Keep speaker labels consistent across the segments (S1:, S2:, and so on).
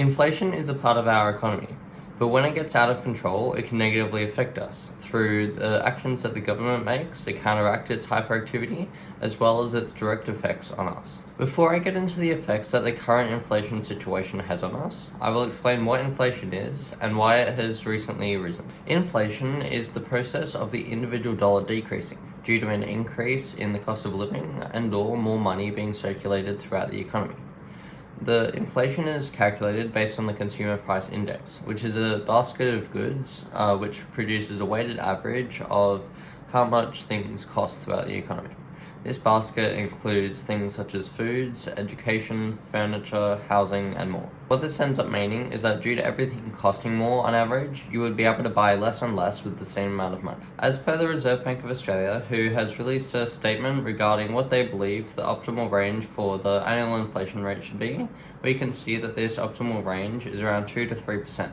S1: Inflation is a part of our economy, but when it gets out of control, it can negatively affect us through the actions that the government makes to counteract its hyperactivity, as well as its direct effects on us. Before I get into the effects that the current inflation situation has on us, I will explain what inflation is and why it has recently arisen. Inflation is the process of the individual dollar decreasing due to an increase in the cost of living and/or more money being circulated throughout the economy. The inflation is calculated based on the Consumer Price Index, which is a basket of goods which produces a weighted average of how much things cost throughout the economy. This basket includes things such as foods, education, furniture, housing, and more. What this ends up meaning is that due to everything costing more on average, you would be able to buy less and less with the same amount of money. As per the Reserve Bank of Australia, who has released a statement regarding what they believe the optimal range for the annual inflation rate should be, we can see that this optimal range is around 2 to 3%.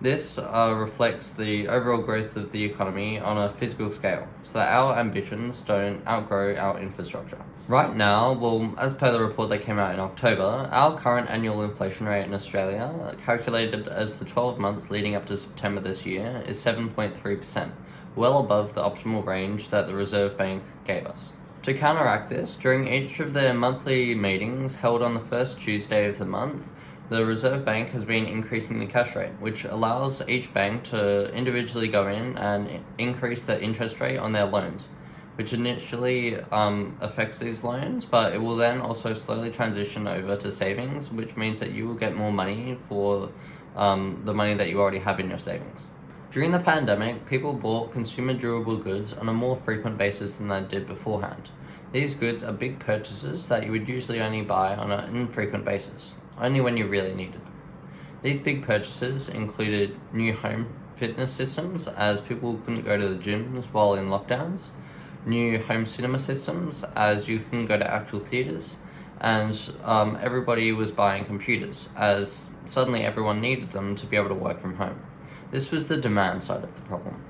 S1: This reflects the overall growth of the economy on a physical scale, so that our ambitions don't outgrow our infrastructure. Right now, well, as per the report that came out in October, our current annual inflation rate in Australia, calculated as the 12 months leading up to September this year, is 7.3%, well above the optimal range that the Reserve Bank gave us. To counteract this, during each of their monthly meetings held on the first Tuesday of the month, the Reserve Bank has been increasing the cash rate, which allows each bank to individually go in and increase the interest rate on their loans, which initially affects these loans, but it will then also slowly transition over to savings, which means that you will get more money for the money that you already have in your savings. During the pandemic, people bought consumer durable goods on a more frequent basis than they did beforehand. These goods are big purchases that you would usually only buy on an infrequent basis, only when you really needed them. These big purchases included new home fitness systems, as people couldn't go to the gyms while in lockdowns, new home cinema systems, as you couldn't go to actual theatres, and everybody was buying computers, as suddenly everyone needed them to be able to work from home. This was the demand side of the problem.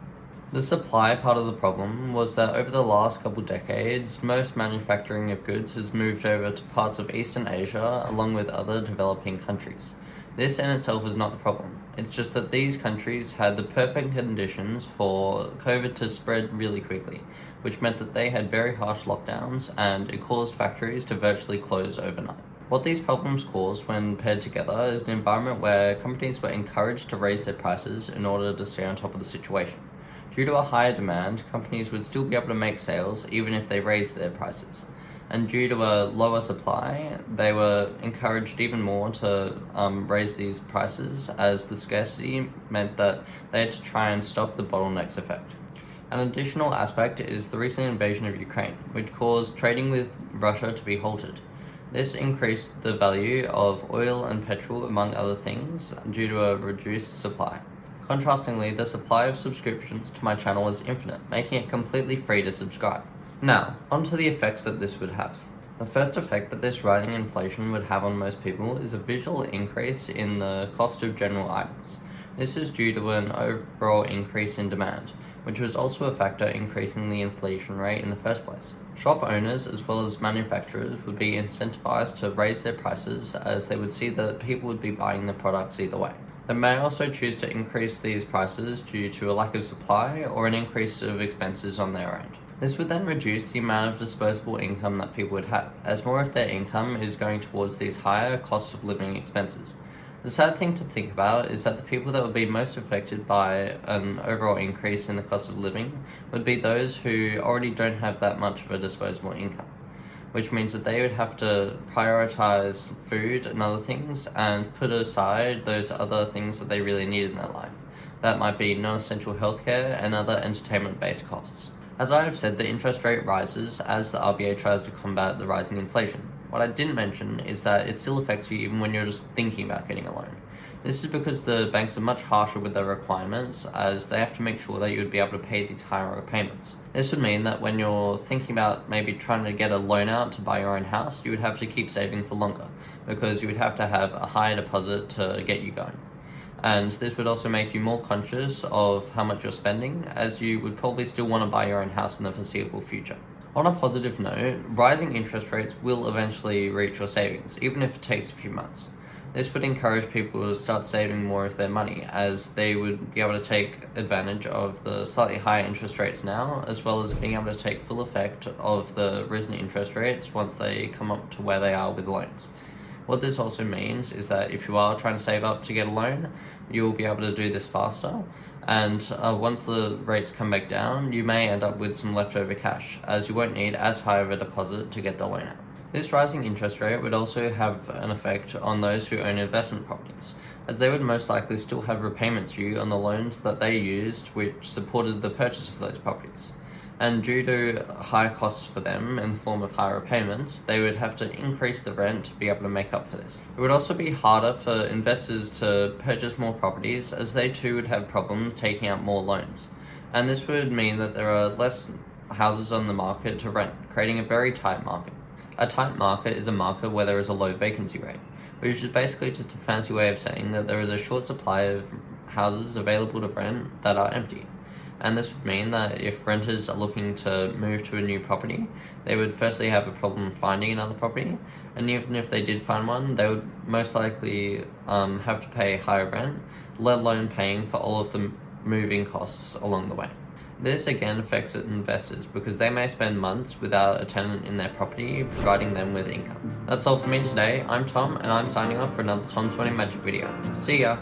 S1: The supply part of the problem was that over the last couple decades, most manufacturing of goods has moved over to parts of Eastern Asia along with other developing countries. This in itself is not the problem. It's just that these countries had the perfect conditions for COVID to spread really quickly, which meant that they had very harsh lockdowns and it caused factories to virtually close overnight. What these problems caused when paired together is an environment where companies were encouraged to raise their prices in order to stay on top of the situation. Due to a higher demand, companies would still be able to make sales even if they raised their prices. And due to a lower supply, they were encouraged even more to raise these prices, as the scarcity meant that they had to try and stop the bottlenecks effect. An additional aspect is the recent invasion of Ukraine, which caused trading with Russia to be halted. This increased the value of oil and petrol, among other things, due to a reduced supply. Contrastingly, the supply of subscriptions to my channel is infinite, making it completely free to subscribe. Now, onto the effects that this would have. The first effect that this rising inflation would have on most people is a visual increase in the cost of general items. This is due to an overall increase in demand, which was also a factor increasing the inflation rate in the first place. Shop owners as well as manufacturers would be incentivized to raise their prices, as they would see that people would be buying the products either way. They may also choose to increase these prices due to a lack of supply or an increase of expenses on their end. This would then reduce the amount of disposable income that people would have, as more of their income is going towards these higher cost of living expenses. The sad thing to think about is that the people that would be most affected by an overall increase in the cost of living would be those who already don't have that much of a disposable income, which means that they would have to prioritize food and other things and put aside those other things that they really need in their life. That might be non-essential healthcare and other entertainment-based costs. As I have said, the interest rate rises as the RBA tries to combat the rising inflation. What I didn't mention is that it still affects you even when you're just thinking about getting a loan. This is because the banks are much harsher with their requirements, as they have to make sure that you would be able to pay these higher payments. This would mean that when you're thinking about maybe trying to get a loan out to buy your own house, you would have to keep saving for longer, because you would have to have a higher deposit to get you going. And this would also make you more conscious of how much you're spending, as you would probably still want to buy your own house in the foreseeable future. On a positive note, rising interest rates will eventually reach your savings, even if it takes a few months. This would encourage people to start saving more of their money, as they would be able to take advantage of the slightly higher interest rates now, as well as being able to take full effect of the risen interest rates once they come up to where they are with loans. What this also means is that if you are trying to save up to get a loan, you'll be able to do this faster, and once the rates come back down, you may end up with some leftover cash, as you won't need as high of a deposit to get the loan out. This rising interest rate would also have an effect on those who own investment properties, as they would most likely still have repayments due on the loans that they used which supported the purchase of those properties. And due to higher costs for them in the form of higher repayments, they would have to increase the rent to be able to make up for this. It would also be harder for investors to purchase more properties, as they too would have problems taking out more loans. And this would mean that there are less houses on the market to rent, creating a very tight market. A tight market is a market where there is a low vacancy rate, which is basically just a fancy way of saying that there is a short supply of houses available to rent that are empty. And this would mean that if renters are looking to move to a new property, they would firstly have a problem finding another property, and even if they did find one, they would most likely have to pay higher rent, let alone paying for all of the moving costs along the way. This again affects investors because they may spend months without a tenant in their property providing them with income. That's all for me today. I'm Tom, and I'm signing off for another Tom's Morning Magic video. See ya!